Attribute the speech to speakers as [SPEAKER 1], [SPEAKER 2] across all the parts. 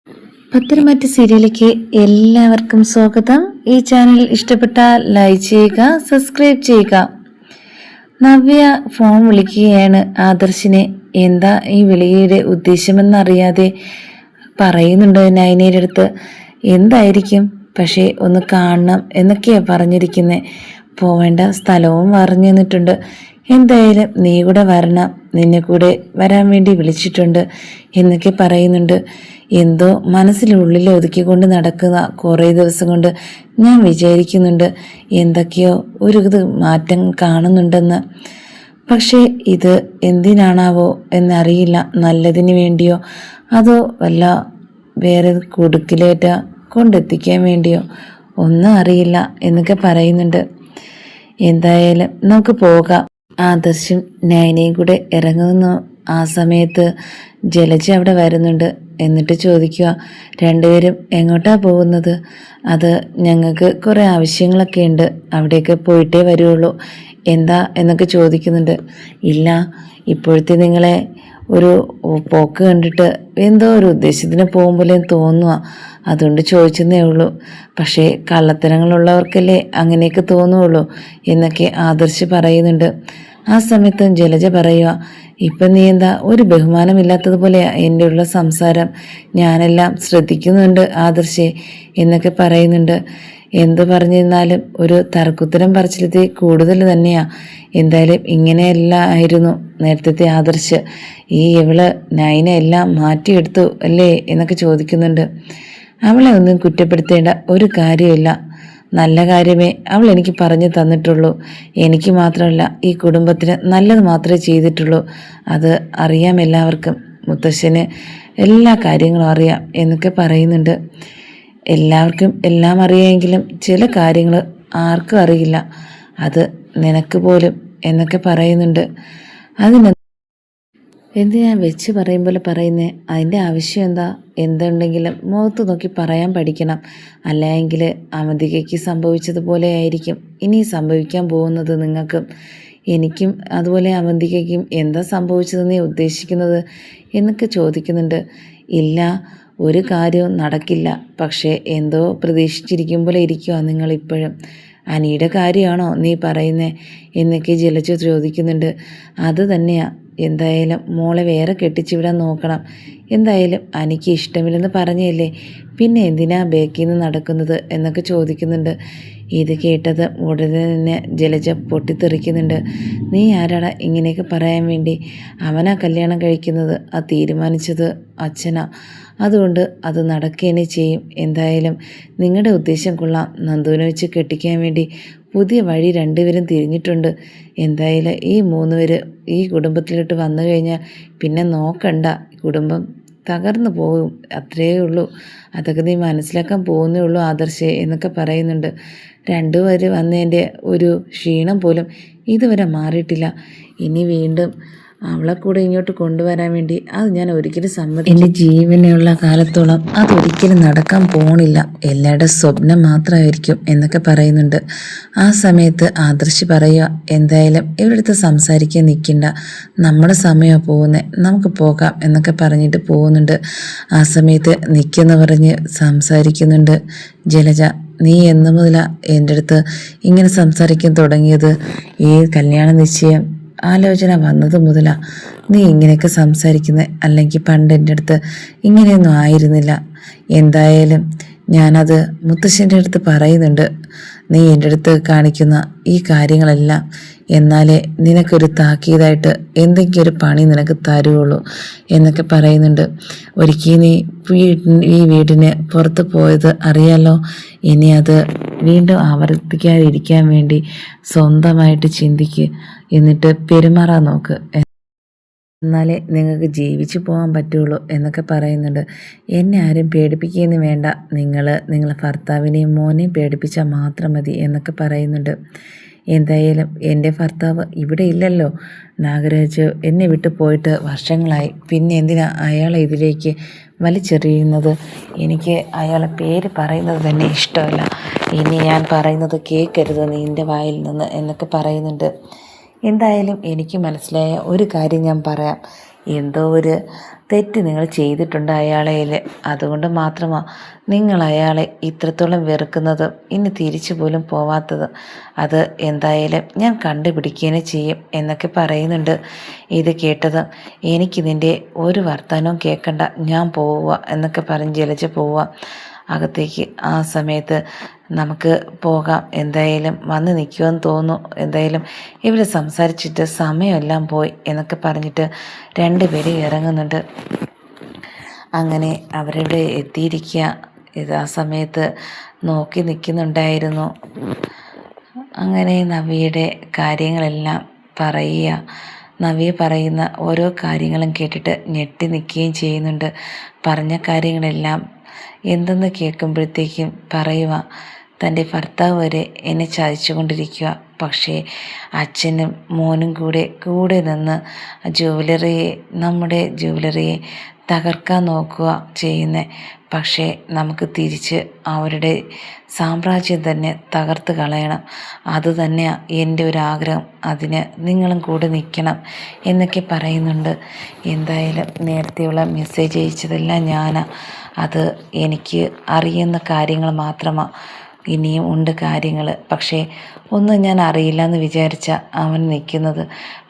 [SPEAKER 1] പത്തരമാറ്റ് സീരിയലിലേക്ക് എല്ലാവർക്കും സ്വാഗതം. ഈ ചാനൽ ഇഷ്ടപ്പെട്ടാൽ ലൈക്ക് ചെയ്യുക, സബ്സ്ക്രൈബ് ചെയ്യുക. നവ്യ ഫോൺ വിളിക്കുകയാണ് ആദർശിനെ. എന്താ ഈ വിളിയുടെ ഉദ്ദേശമെന്നറിയാതെ പറയുന്നുണ്ട് നൈനയുടെ അടുത്ത്. എന്തായിരിക്കും, പക്ഷേ ഒന്ന് കാണണം എന്നൊക്കെയാണ് പറഞ്ഞിരിക്കുന്നത്. പോവേണ്ട സ്ഥലവും പറഞ്ഞു തന്നിട്ടുണ്ട്. എന്തായാലും നീ കൂടെ വരണം, നിന്നെ കൂടെ വരാൻ വേണ്ടി വിളിച്ചിട്ടുണ്ട് എന്നൊക്കെ പറയുന്നുണ്ട്. എന്തോ മനസ്സിനുള്ളിൽ ഒതുക്കിക്കൊണ്ട് നടക്കുന്ന കുറേ ദിവസം കൊണ്ട് ഞാൻ വിചാരിക്കുന്നുണ്ട് എന്തൊക്കെയോ ഒരു മാറ്റം കാണുന്നുണ്ടെന്ന്. പക്ഷേ ഇത് എന്തിനാണാവോ എന്നറിയില്ല. നല്ലതിന് വേണ്ടിയോ അതോ വല്ല വേറെ കൊടുക്കിലേറ്റ കൊണ്ടെത്തിക്കാൻ വേണ്ടിയോ ഒന്നും അറിയില്ല എന്നൊക്കെ പറയുന്നുണ്ട്. എന്തായാലും നമുക്ക് പോകാം. ആദർശും നയനയും കൂടെ ഇറങ്ങുന്നു. ആ സമയത്ത് ജലജ അവിടെ വരുന്നുണ്ട്. എന്നിട്ട് ചോദിക്കുക, രണ്ടുപേരും എങ്ങോട്ടാ പോകുന്നത്? അത് ഞങ്ങൾക്ക് കുറേ ആവശ്യങ്ങളൊക്കെ ഉണ്ട്, അവിടേക്ക് പോയിട്ടേ വരുള്ളൂ. എന്താ എന്നൊക്കെ ചോദിക്കുന്നുണ്ട്. ഇല്ല, ഇപ്പോഴത്തെ നിങ്ങളെ ഒരു പോക്ക് കണ്ടിട്ട് എന്തോ ഒരു ഉദ്ദേശത്തിന് പോകും പോലെ തോന്നുക, അതുകൊണ്ട് ചോദിച്ചെന്നേ ഉള്ളൂ. പക്ഷേ കള്ളത്തരങ്ങളുള്ളവർക്കല്ലേ അങ്ങനെയൊക്കെ തോന്നുകയുള്ളൂ എന്നൊക്കെ ആദർശ് പറയുന്നുണ്ട്. ആ സമയത്ത് ജലജ പറയുക, ഇപ്പം നീ എന്താ ഒരു ബഹുമാനമില്ലാത്തതുപോലെയാ എൻ്റെ ഉള്ള സംസാരം, ഞാനെല്ലാം ശ്രദ്ധിക്കുന്നുണ്ട് ആദർശേ എന്നൊക്കെ പറയുന്നുണ്ട്. എന്ത് പറഞ്ഞിരുന്നാലും ഒരു തർക്കുത്തരം പറച്ചിലത്തെ കൂടുതൽ തന്നെയാ. എന്തായാലും ഇങ്ങനെയല്ല ആയിരുന്നു നേരത്തെ ആദർശ്. ഈ ഇവള് നൈന എല്ലാം മാറ്റിയെടുത്തു അല്ലേ എന്നൊക്കെ ചോദിക്കുന്നുണ്ട്. അവളെ ഒന്നും കുറ്റപ്പെടുത്തേണ്ട ഒരു കാര്യമില്ല, നല്ല കാര്യമേ അവൾ എനിക്ക് പറഞ്ഞു തന്നിട്ടുള്ളൂ. എനിക്ക് മാത്രമല്ല, ഈ കുടുംബത്തിന് നല്ലത് മാത്രമേ ചെയ്തിട്ടുള്ളൂ. അത് അറിയാം എല്ലാവർക്കും. മുത്തശ്ശന് എല്ലാ കാര്യങ്ങളും അറിയാം എന്നൊക്കെ പറയുന്നുണ്ട്. എല്ലാവർക്കും എല്ലാം അറിയാമെങ്കിലും ചില കാര്യങ്ങൾ ആർക്കും അറിയില്ല, അത് നിനക്ക് പോലും എന്നൊക്കെ പറയുന്നുണ്ട്. അതിന് എന്തിനാ വെച്ച് പറയും പോലെ പറയുന്നേ? അതിൻ്റെ ആവശ്യം എന്താ? എന്തുണ്ടെങ്കിലും മുഖത്ത് നോക്കി പറയാൻ പഠിക്കണം. അല്ലെങ്കിൽ അവന്തികയ്ക്ക് സംഭവിച്ചതുപോലെ ആയിരിക്കും ഇനി സംഭവിക്കാൻ പോകുന്നത് നിങ്ങൾക്കും. എനിക്കും അതുപോലെ അവന്തികയ്ക്കും എന്താ സംഭവിച്ചതെന്നേ ഉദ്ദേശിക്കുന്നത് എന്നൊക്കെ ചോദിക്കുന്നുണ്ട്. ഇല്ല, ഒരു കാര്യവും നടക്കില്ല. പക്ഷേ എന്തോ പ്രതീക്ഷിച്ചിരിക്കും പോലെ ഇരിക്കുക നിങ്ങളിപ്പോഴും. അനിയുടെ കാര്യമാണോ നീ പറയുന്നേ എന്നൊക്കെ ജലജ ചോദിക്കുന്നുണ്ട്. അത് തന്നെയാ. എന്തായാലും മോളെ വേറെ കെട്ടിച്ചുവിടാൻ നോക്കണം. എന്തായാലും അനിക്ക് ഇഷ്ടമില്ലെന്ന് പറഞ്ഞല്ലേ, പിന്നെ എന്തിനാ ബേക്കിൽ നിന്ന് നടക്കുന്നത് എന്നൊക്കെ ചോദിക്കുന്നുണ്ട്. ഇത് കേട്ടത് ഉടനെ തന്നെ ജലജ പൊട്ടിത്തെറിക്കുന്നുണ്ട്. നീ ആരാടാ ഇങ്ങനെയൊക്കെ പറയാൻ വേണ്ടി? അവനാ കല്യാണം കഴിക്കുന്നത്, ആ തീരുമാനിച്ചത് അച്ഛനാ. അതുകൊണ്ട് അത് നടക്കുകയെ ചെയ്യും. എന്തായാലും നിങ്ങളുടെ ഉദ്ദേശം കൊള്ളാം. നന്ദുവിനെ വെച്ച് കെട്ടിക്കാൻ വേണ്ടി പുതിയ വഴി രണ്ടുപേരും തിരിഞ്ഞിട്ടുണ്ട്. എന്തായാലും ഈ മൂന്ന് പേര് ഈ കുടുംബത്തിലോട്ട് വന്നു കഴിഞ്ഞാൽ പിന്നെ നോക്കണ്ട, കുടുംബം തകർന്നു പോകും, അത്രയേ ഉള്ളൂ. അതൊക്കെ നീ മനസ്സിലാക്കാൻ പോകുന്നേ ഉള്ളൂ ആദർശേ എന്നൊക്കെ പറയുന്നുണ്ട്. രണ്ടുപേര് വന്നതിൻ്റെ ഒരു ക്ഷീണം പോലും ഇതുവരെ മാറിയിട്ടില്ല. ഇനി വീണ്ടും അവളെ കൂടെ ഇങ്ങോട്ട് കൊണ്ടുവരാൻ വേണ്ടി അത് ഞാൻ ഒരിക്കലും സമ്മതിക്കും. എൻ്റെ ജീവനുള്ള കാലത്തോളം അതൊരിക്കലും നടക്കാൻ പോണില്ല. എല്ലാവരുടെ സ്വപ്നം മാത്രമായിരിക്കും എന്നൊക്കെ പറയുന്നുണ്ട്. ആ സമയത്ത് ആദർശ് പറയുക, എന്തായാലും ഇവിടുത്തെ സംസാരിക്കാൻ നിൽക്കണ്ട, നമ്മുടെ സമയമാണ് പോകുന്നത്, നമുക്ക് പോകാം എന്നൊക്കെ പറഞ്ഞിട്ട് പോകുന്നുണ്ട്. ആ സമയത്ത് നിൽക്കെന്ന് പറഞ്ഞ് സംസാരിക്കുന്നുണ്ട് ജലജ. നീ എന്ന് മുതലാണ് എൻ്റെ അടുത്ത് ഇങ്ങനെ സംസാരിക്കാൻ തുടങ്ങിയത്? ഈ കല്യാണ നിശ്ചയം ആലോചന വന്നത് മുതലാ നീ ഇങ്ങനെയൊക്കെ സംസാരിക്കുന്നത്, അല്ലെങ്കിൽ പണ്ട് എൻ്റെ അടുത്ത് ഇങ്ങനെയൊന്നും ആയിരുന്നില്ല. എന്തായാലും ഞാനത് മുത്തശ്ശൻ്റെ അടുത്ത് പറയുന്നുണ്ട്. നീ എൻ്റെ അടുത്ത് കാണിക്കുന്ന ഈ കാര്യങ്ങളെല്ലാം എന്നാലേ നിനക്കൊരു താക്കീതായിട്ട് എന്തെങ്കിലും ഒരു പണി നിനക്ക് തരുള്ളൂ എന്നൊക്കെ പറയുന്നുണ്ട്. ഒരിക്കൽ നീ ഈ വീടിന് പുറത്ത് പോയത് അറിയാലോ. ഇനി അത് വീണ്ടും ആവർത്തിക്കാതിരിക്കാൻ വേണ്ടി സ്വന്തമായിട്ട് ചിന്തിക്ക്, എന്നിട്ട് പെരുമാറാൻ നോക്ക്, എന്നാലേ നിങ്ങൾക്ക് ജീവിച്ചു പോകാൻ പറ്റുള്ളൂ എന്നൊക്കെ പറയുന്നുണ്ട്. എന്നെ ആരും പേടിപ്പിക്കുകയെന്ന് വേണ്ട, നിങ്ങളെ ഭർത്താവിനെയും മോനെയും പേടിപ്പിച്ചാൽ മാത്രം മതി എന്നൊക്കെ പറയുന്നുണ്ട്. എന്തായാലും എൻ്റെ ഭർത്താവ് ഇവിടെ ഇല്ലല്ലോ. നാഗരാജ് എന്നെ വിട്ടു പോയിട്ട് വർഷങ്ങളായി. പിന്നെ എന്തിനാ അയാളെ ഇതിലേക്ക് വലിച്ചെറിയുന്നത്? എനിക്ക് അയാളെ പേര് പറയുന്നത് തന്നെ ഇഷ്ടമല്ല. ഇനി ഞാൻ പറയുന്നത് കേൾക്കരുത് നിൻ്റെ വായിൽ നിന്ന് എന്നൊക്കെ പറയുന്നുണ്ട്. എന്തായാലും എനിക്ക് മനസ്സിലായ ഒരു കാര്യം ഞാൻ പറയാം. എന്തോ ഒരു തെറ്റ് നിങ്ങൾ ചെയ്തിട്ടുണ്ട് അയാളെ. അതുകൊണ്ട് മാത്രമാണ് നിങ്ങൾ അയാളെ ഇത്രത്തോളം വെറുക്കുന്നതും ഇനി തിരിച്ചു പോലും പോവാത്തത്. അത് എന്തായാലും ഞാൻ കണ്ടുപിടിക്കുകയും ചെയ്യും എന്നൊക്കെ പറയുന്നുണ്ട്. ഇത് കേട്ടതും എനിക്കിതിൻ്റെ ഒരു വർത്തമാനവും കേൾക്കണ്ട, ഞാൻ പോവുക എന്നൊക്കെ പറഞ്ഞ് ജലജ പോവുക അകത്തേക്ക്. ആ സമയത്ത് നമുക്ക് പോകാം, എന്തായാലും വന്ന് നിൽക്കുമെന്ന് തോന്നുന്നു, എന്തായാലും ഇവർ സംസാരിച്ചിട്ട് സമയമെല്ലാം പോയി എന്നൊക്കെ പറഞ്ഞിട്ട് രണ്ടുപേരും ഇറങ്ങുന്നുണ്ട്. അങ്ങനെ അവരിവിടെ എത്തിയിരിക്കുക. ഇത് ആ സമയത്ത് നോക്കി നിൽക്കുന്നുണ്ടായിരുന്നു. അങ്ങനെ നവിയുടെ കാര്യങ്ങളെല്ലാം പറയുക. നവ്യ പറയുന്ന ഓരോ കാര്യങ്ങളും കേട്ടിട്ട് ഞെട്ടി നിൽക്കുകയും ചെയ്യുന്നുണ്ട്. പറഞ്ഞ കാര്യങ്ങളെല്ലാം എന്തെന്ന് കേൾക്കുമ്പോഴത്തേക്കും പറയുക, തൻ്റെ ഭർത്താവ് വരെ എന്നെ ചതിച്ചുകൊണ്ടിരിക്കുക, പക്ഷേ അച്ഛനും മോനും കൂടെ നിന്ന് നമ്മുടെ ജ്വല്ലറിയെ തകർക്കാൻ നോക്കുക ചെയ്യുന്നത്. പക്ഷേ നമുക്ക് തിരിച്ച് അവരുടെ സാമ്രാജ്യം തന്നെ തകർത്ത് കളയണം. അതുതന്നെയാണ് എൻ്റെ ഒരു ആഗ്രഹം. അതിന് നിങ്ങളും കൂടെ നിൽക്കണം എന്നൊക്കെ പറയുന്നുണ്ട്. എന്തായാലും നേരത്തെയുള്ള മെസ്സേജ് അയച്ചതെല്ലാം ഞാനാണ്. അത് എനിക്ക് അറിയുന്ന കാര്യങ്ങൾ മാത്രമാണ്. ഇനിയും ഉണ്ട് കാര്യങ്ങൾ. പക്ഷേ ഒന്നും ഞാൻ അറിയില്ല എന്ന് വിചാരിച്ച അവൻ നിൽക്കുന്നത്.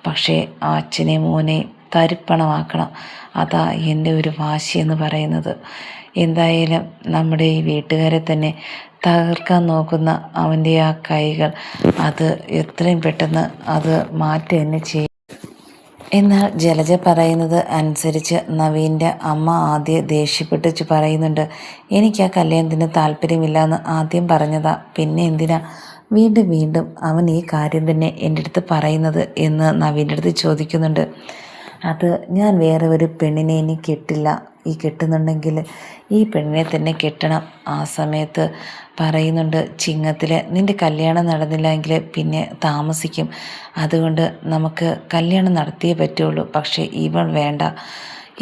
[SPEAKER 1] പക്ഷേ ആ അച്ഛനെ മോനെ തരിപ്പണമാക്കണം. അതാ എൻ്റെ ഒരു വാശി എന്ന് പറയുന്നത്. എന്തായാലും നമ്മുടെ ഈ വീട്ടുകാരെ തന്നെ തകർക്കാൻ നോക്കുന്ന അവൻ്റെ ആ കൈകൾ, അത് എത്രയും പെട്ടെന്ന് അത് മാറ്റി തന്നെ ചെയ്യും. എന്നാൽ ജലജ പറയുന്നത് അനുസരിച്ച് നവീൻ്റെ അമ്മ ആദ്യം ദേഷ്യപ്പെട്ട് പറയുന്നുണ്ട്. എനിക്ക് ആ കല്യാണത്തിന് താല്പര്യമില്ല എന്ന് ആദ്യം പറഞ്ഞതാ, പിന്നെ എന്തിനാ വീണ്ടും വീണ്ടും അവൻ ഈ കാര്യം തന്നെ എൻ്റെ അടുത്ത് പറയുന്നത് എന്ന് നവീൻ്റെ അടുത്ത് ചോദിക്കുന്നുണ്ട്. അത് ഞാൻ വേറെ ഒരു പെണ്ണിനെ ഇനി കെട്ടില്ല, ഈ കെട്ടുന്നുണ്ടെങ്കിൽ ഈ പെണ്ണിനെ തന്നെ കെട്ടണം. ആ സമയത്ത് പറയുന്നുണ്ട്, ചിങ്ങത്തിൽ നിൻ്റെ കല്യാണം നടന്നില്ലെങ്കിൽ പിന്നെ താമസിക്കും, അതുകൊണ്ട് നമുക്ക് കല്യാണം നടത്തിയേ പറ്റുള്ളൂ, പക്ഷേ ഇവൾ വേണ്ട.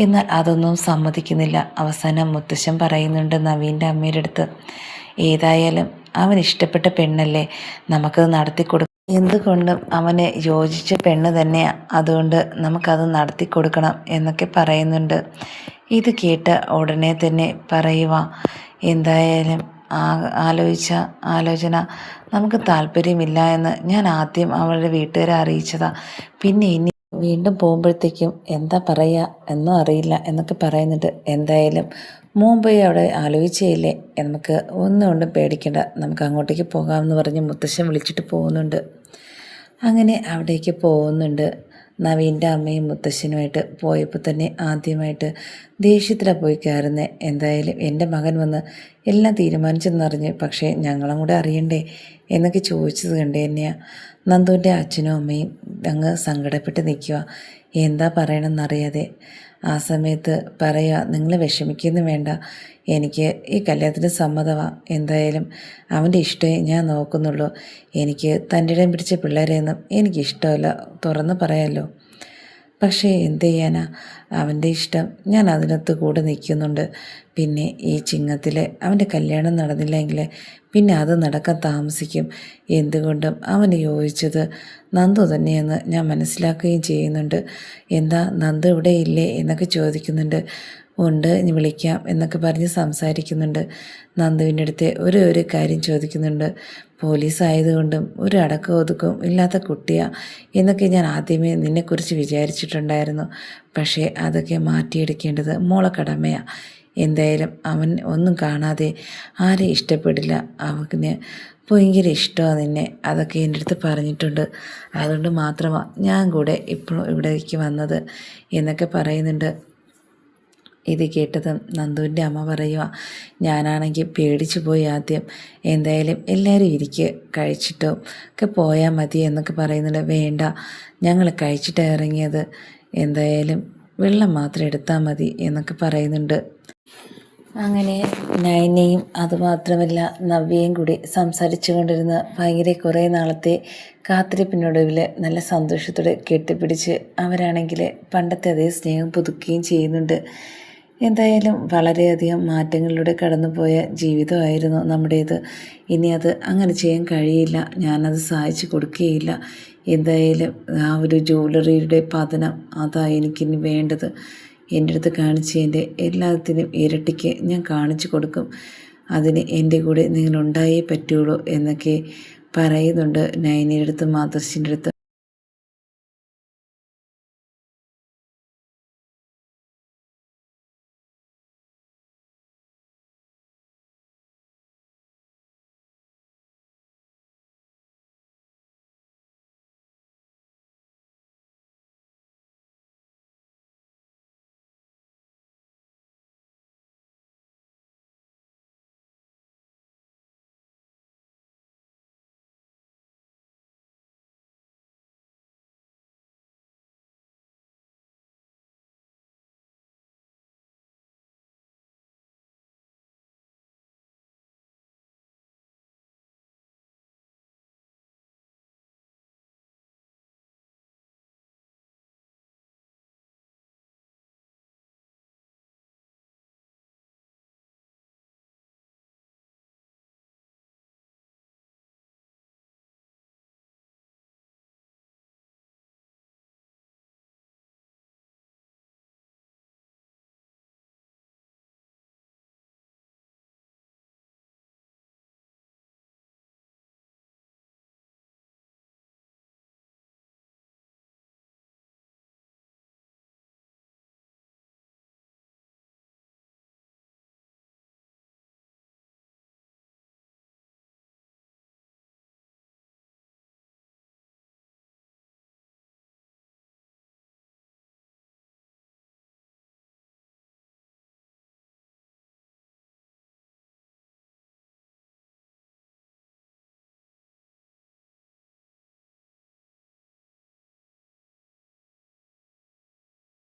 [SPEAKER 1] എന്നാൽ അതൊന്നും സമ്മതിക്കുന്നില്ല. അവസാനം മുത്തശ്ശൻ പറയുന്നുണ്ട് നവീൻ്റെ അമ്മയുടെ അടുത്ത്, ഏതായാലും അവൻ ഇഷ്ടപ്പെട്ട പെണ്ണല്ലേ, നമുക്കത് നടത്തിക്കൊടുക്കാം, എന്തുകൊണ്ടും അവന് യോജിച്ച പെണ്ണ് തന്നെയാണ്, അതുകൊണ്ട് നമുക്കത് നടത്തി കൊടുക്കണം എന്നൊക്കെ പറയുന്നുണ്ട്. ഇത് കേട്ട ഉടനെ തന്നെ പറയുക, എന്തായാലും ആലോചന നമുക്ക് താല്പര്യമില്ല എന്ന് ഞാൻ ആദ്യം അവളുടെ വീട്ടുകാരെ അറിയിച്ചതാണ്, പിന്നെ ഇനി വീണ്ടും പോകുമ്പോഴത്തേക്കും എന്താ പറയുക എന്നും അറിയില്ല എന്നൊക്കെ പറയുന്നുണ്ട്. എന്തായാലും മുംബൈ അവിടെ ആലോചിച്ചേയില്ലേ, നമുക്ക് ഒന്നുകൊണ്ടും പേടിക്കേണ്ട, നമുക്ക് അങ്ങോട്ടേക്ക് പോകാമെന്ന് പറഞ്ഞ് മുത്തശ്ശൻ വിളിച്ചിട്ട് പോകുന്നുണ്ട്. അങ്ങനെ അവിടേക്ക് പോകുന്നുണ്ട്. നവീൻ്റെ അമ്മയും മുത്തശ്ശനുമായിട്ട് പോയപ്പോൾ തന്നെ ആദ്യമായിട്ട് ദേഷ്യത്തിലാണ് പോയി കയറുന്നത്. എന്തായാലും എൻ്റെ മകൻ വന്ന് എല്ലാം തീരുമാനിച്ചെന്നറിഞ്ഞ്, പക്ഷേ ഞങ്ങളും കൂടെ അറിയണ്ടേ എന്നൊക്കെ ചോദിച്ചത് കണ്ടേ തന്നെയാണ്. നന്ദുവിൻ്റെ അച്ഛനും അമ്മയും അങ്ങ് സങ്കടപ്പെട്ട് നിൽക്കുക, എന്താ പറയണമെന്നറിയാതെ. ആ സമയത്ത് പറയുക, നിങ്ങൾ വിഷമിക്കൊന്നും വേണ്ട, എനിക്ക് ഈ കല്യാണത്തിന് സമ്മതമാണ്, എന്തായാലും അവൻ്റെ ഇഷ്ടമേ ഞാൻ നോക്കുന്നുള്ളൂ, എനിക്ക് തൻ്റെ ഇടം പിടിച്ച പിള്ളേരെയൊന്നും എനിക്കിഷ്ടമല്ല, തുറന്ന് പറയാമല്ലോ. പക്ഷേ എന്ത് ചെയ്യാനാ, അവൻ്റെ ഇഷ്ടം, ഞാൻ അതിനകത്ത് കൂടെ നിൽക്കുന്നുണ്ട്. പിന്നെ ഈ ചിങ്ങത്തിൽ അവൻ്റെ കല്യാണം നടന്നില്ലെങ്കിൽ പിന്നെ അത് നടക്കാൻ താമസിക്കും. എന്തുകൊണ്ടും അവന് യോജിച്ചത് നന്ദു തന്നെയെന്ന് ഞാൻ മനസ്സിലാക്കുകയും ചെയ്യുന്നുണ്ട്. എന്താ നന്ദു ഇവിടെ ഇല്ലേ എന്നൊക്കെ ചോദിക്കുന്നുണ്ട്. ഉണ്ട്, ഇനി വിളിക്കാം എന്നൊക്കെ പറഞ്ഞ് സംസാരിക്കുന്നുണ്ട്. നന്ദുവിൻ്റെ അടുത്ത് ഒരു കാര്യം ചോദിക്കുന്നുണ്ട്. പോലീസ് ആയതുകൊണ്ടും ഒരു അടക്കം ഒതുക്കവും ഇല്ലാത്ത കുട്ടിയാണ് എന്നൊക്കെ ഞാൻ ആദ്യമേ നിന്നെക്കുറിച്ച് വിചാരിച്ചിട്ടുണ്ടായിരുന്നു, പക്ഷേ അതൊക്കെ മാറ്റിയെടുക്കേണ്ടത് മോളെ കടമയാണ്. എന്തായാലും അവൻ ഒന്നും കാണാതെ ആരെ ഇഷ്ടപ്പെടില്ല, അവന് ഭയങ്കര ഇഷ്ടമാണ് നിന്നെ, അതൊക്കെ എൻ്റെ അടുത്ത് പറഞ്ഞിട്ടുണ്ട്, അതുകൊണ്ട് മാത്രമാണ് ഞാൻ കൂടെ ഇപ്പോഴും ഇവിടേക്ക് വന്നത് എന്നൊക്കെ പറയുന്നുണ്ട്. ഇത് കേട്ടതും നന്ദുവിൻ്റെ അമ്മ പറയുക, ഞാനാണെങ്കിൽ പേടിച്ചു പോയി ആദ്യം, എന്തായാലും എല്ലാവരും ഇരിക്കുക, കഴിച്ചിട്ടോ ഒക്കെ പോയാൽ മതി എന്നൊക്കെ പറയുന്നുണ്ട്. വേണ്ട, ഞങ്ങൾ കഴിച്ചിട്ടാണ് ഇറങ്ങിയത്, എന്തായാലും വെള്ളം മാത്രം എടുത്താൽ മതി എന്നൊക്കെ പറയുന്നുണ്ട്. അങ്ങനെ നയനയും അതുമാത്രമല്ല നവ്യയും കൂടി സംസാരിച്ചു കൊണ്ടിരുന്ന ഭയങ്കര കുറേ നാളത്തെ കാത്തിരിപ്പിനൊടുവിൽ നല്ല സന്തോഷത്തോടെ കെട്ടിപ്പിടിച്ച് അവരാണെങ്കിൽ പണ്ടത്തെ അതേ സ്നേഹം പുതുക്കുകയും ചെയ്യുന്നുണ്ട്. എന്തായാലും വളരെയധികം മാറ്റങ്ങളിലൂടെ കടന്നുപോയ ജീവിതമായിരുന്നു നമ്മുടേത്. ഇനി അത് അങ്ങനെ ചെയ്യാൻ കഴിയില്ല, ഞാനത് സഹായിച്ചു കൊടുക്കുകയില്ല. എന്തായാലും ആ ഒരു ജ്വല്ലറിയുടെ പതനം അതാ എനിക്കിനി വേണ്ടത്. എൻ്റെ അടുത്ത് കാണിച്ചതിൻ്റെ എല്ലാത്തിനും ഇരട്ടിക്ക് ഞാൻ കാണിച്ചു കൊടുക്കും. അതിന് എൻ്റെ കൂടെ നിങ്ങളുണ്ടായേ പറ്റുള്ളൂ എന്നൊക്കെ പറയുന്നുണ്ട് നയനയുടെ അടുത്തും ആദർശിൻ്റെ അടുത്ത്.